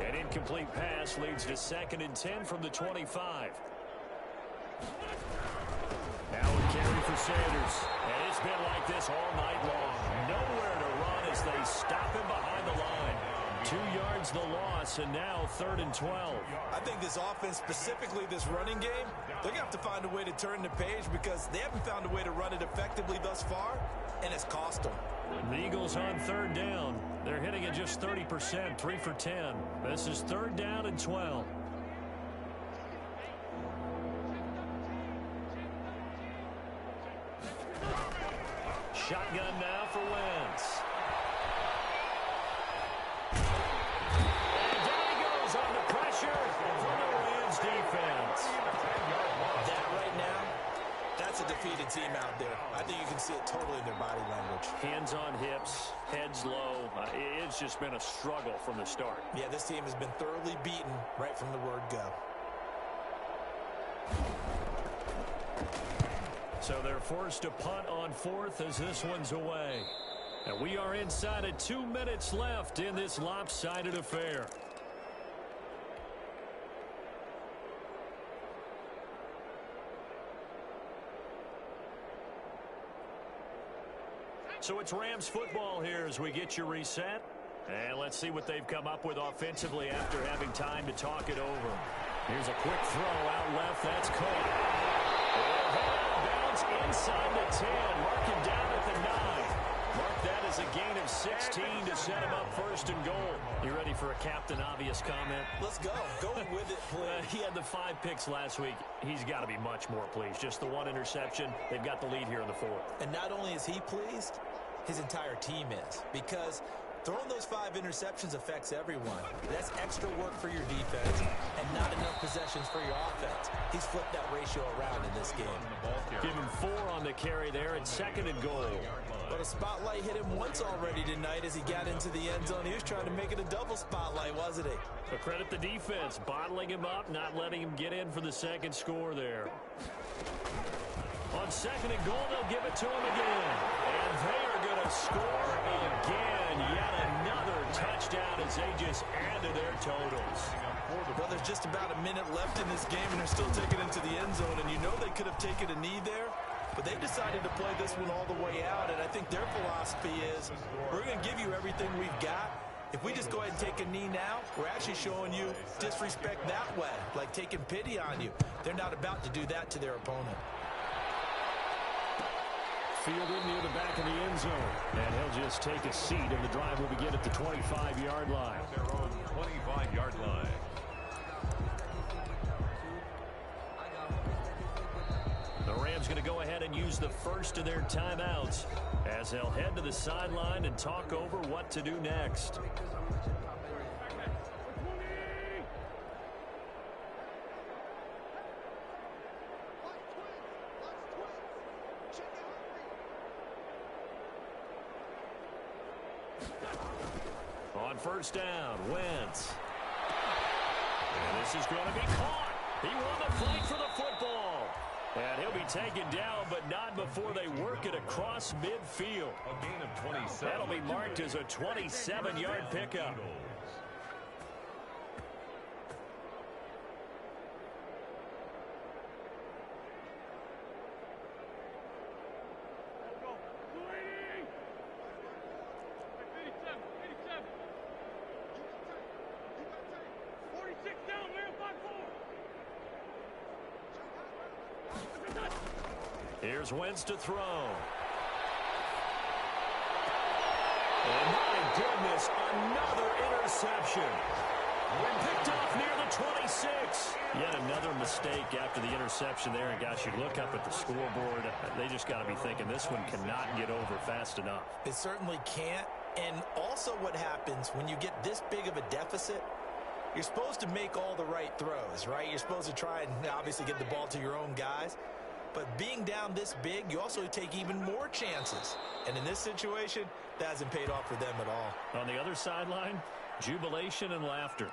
An incomplete pass leads to 2nd and 10 from the 25. Now a carry for Sanders. And it's been like this all night long. Nowhere to run as they stop him behind the line. 2 yards the loss, and now 3rd and 12.
I think this offense, specifically this running game, they're going to have to find a way to turn the page because they haven't found a way to run it effectively thus far, and it's cost them.
The Eagles on 3rd down. They're hitting at just 30%, 3 for 10. This is 3rd down and 12. Shotgun now for Wentz. And down he goes under pressure from the Rams defense.
That right now, that's a defeated team out there. I think you can see it totally in their body language.
Hands on hips, heads low. It's just been a struggle from the start.
Yeah, this team has been thoroughly beaten right from the word go.
So they're forced to punt on 4th as this one's away. And we are inside of 2 minutes left in this lopsided affair. So it's Rams football here as we get you reset. And let's see what they've come up with offensively after having time to talk it over. Here's a quick throw out left. That's caught. Bounce inside the 10. Mark it down at the 9. Mark that as a gain of 16 to set him up first and goal. You ready for a Captain Obvious comment?
Let's go. Go with it, please.
He had the 5 picks last week. He's got to be much more pleased. Just the 1 interception. They've got the lead here in the 4th.
And not only is he pleased, his entire team is. Because throwing those 5 interceptions affects everyone. That's extra work for your defense and not enough possessions for your offense. He's flipped that ratio around in this game.
Give him 4 on the carry there at 2nd and goal.
But a spotlight hit him once already tonight as he got into the end zone. He was trying to make it a double spotlight, wasn't he?
But credit the defense, bottling him up, not letting him get in for the 2nd score there. On 2nd and goal, they'll give it to him again. And they are going to score again. Yet another touchdown as they just add to their totals.
Well, there's just about a minute left in this game, and they're still taking it to the end zone. And you know they could have taken a knee there, but they decided to play this one all the way out. And I think their philosophy is, we're going to give you everything we've got. If we just go ahead and take a knee now, we're actually showing you disrespect that way, like taking pity on you. They're not about to do that to their opponent.
Fielded near the back of the end zone. And he'll just take a seat, and the drive will begin at the 25-yard line.
Their own 25-yard line.
The Rams going to go ahead and use the first of their timeouts as they'll head to the sideline and talk over what to do next. On first down, Wentz. And this is going to be caught. He won the fight for the football. And he'll be taken down, but not before they work it across midfield.
A gain of 27.
That'll be marked as a 27-yard pickup. Here's Wentz to throw. And my goodness, another interception. Picked off near the 26. Yet another mistake after the interception there. And gosh, you look up at the scoreboard, they just got to be thinking this one cannot get over fast enough.
It certainly can't. And also what happens when you get this big of a deficit, you're supposed to make all the right throws, right? You're supposed to try and obviously get the ball to your own guys. But being down this big, you also take even more chances. And in this situation, that hasn't paid off for them at all.
On the other sideline, jubilation and laughter.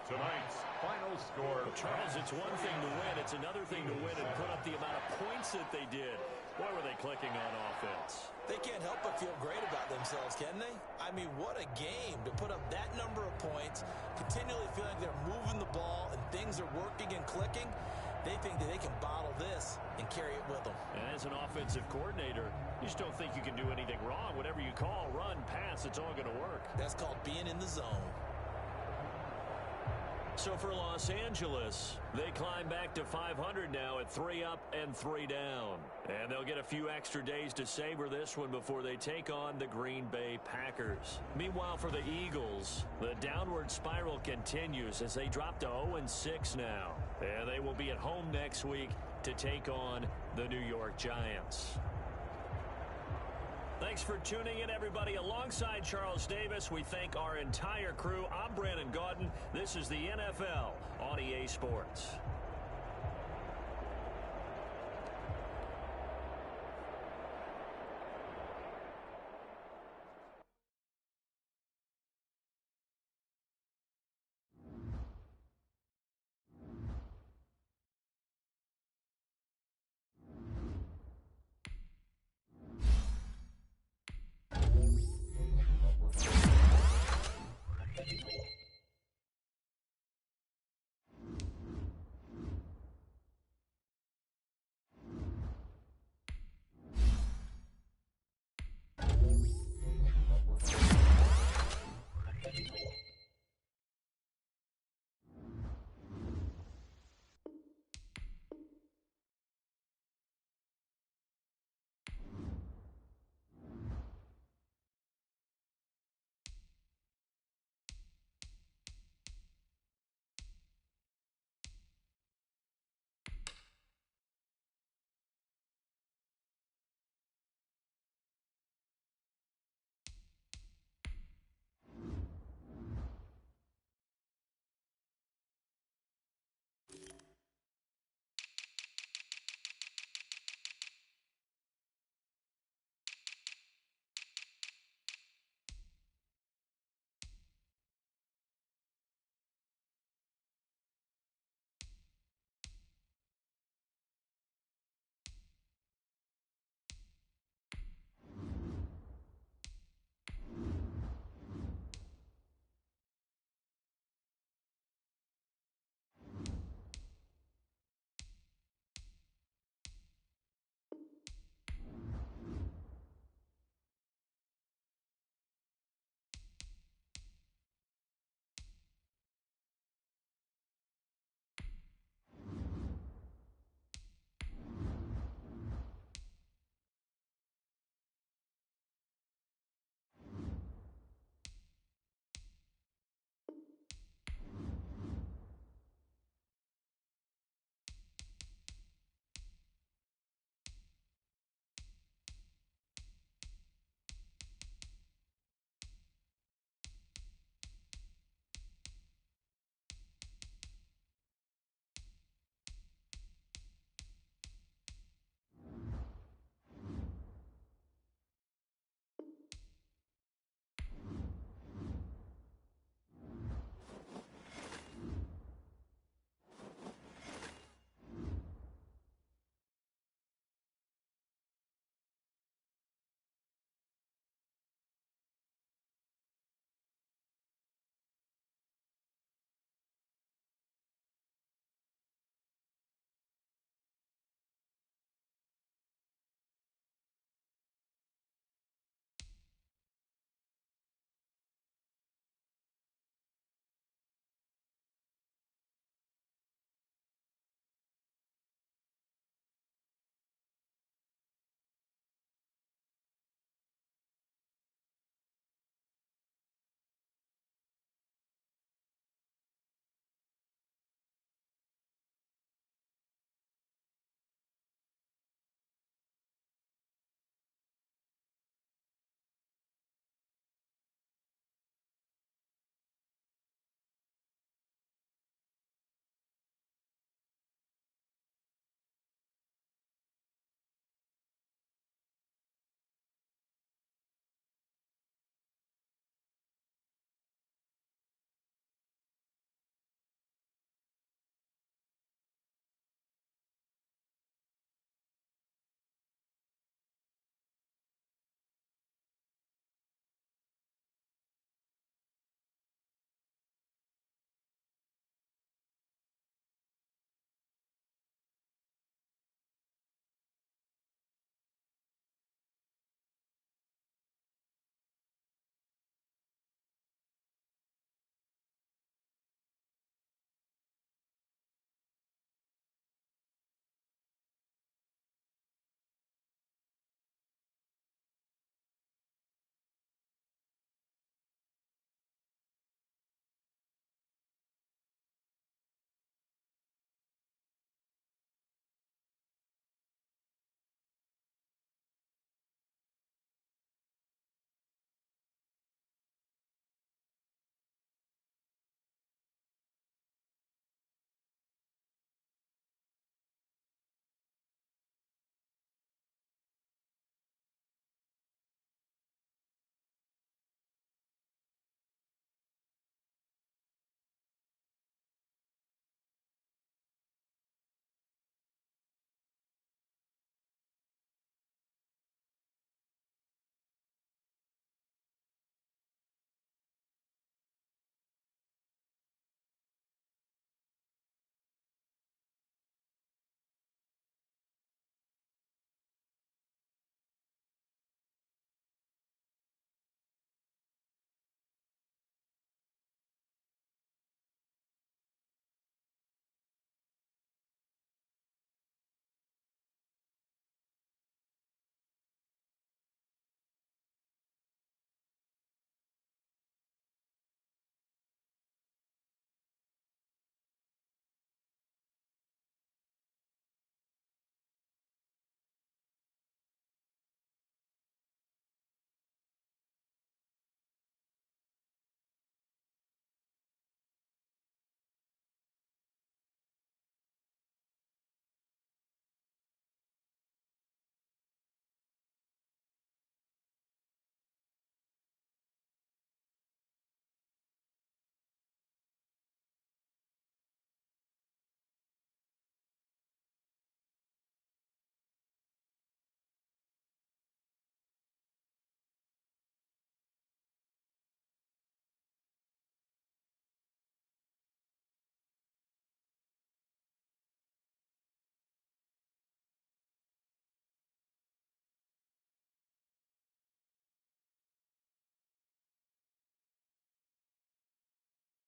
Tonight's final score.
Charles, it's one thing to win. It's another thing to win and put up the amount of points that they did. Boy, were they clicking on offense.
They can't help but feel great about themselves, can they? I mean, what a game to put up that number of points, continually feel like they're moving the ball and things are working and clicking. They think that they can bottle this and carry it with them.
And as an offensive coordinator, you just don't think you can do anything wrong. Whatever you call, run, pass, it's all going to work.
That's called being in the zone.
So for Los Angeles, they climb back to 500 now at 3 up and 3 down. And they'll get a few extra days to savor this one before they take on the Green Bay Packers. Meanwhile, for the Eagles, the downward spiral continues as they drop to 0-6 now. And they will be at home next week to take on the New York Giants. Thanks for tuning in, everybody. Alongside Charles Davis, we thank our entire crew. I'm Brandon Gaudin. This is the NFL on EA Sports.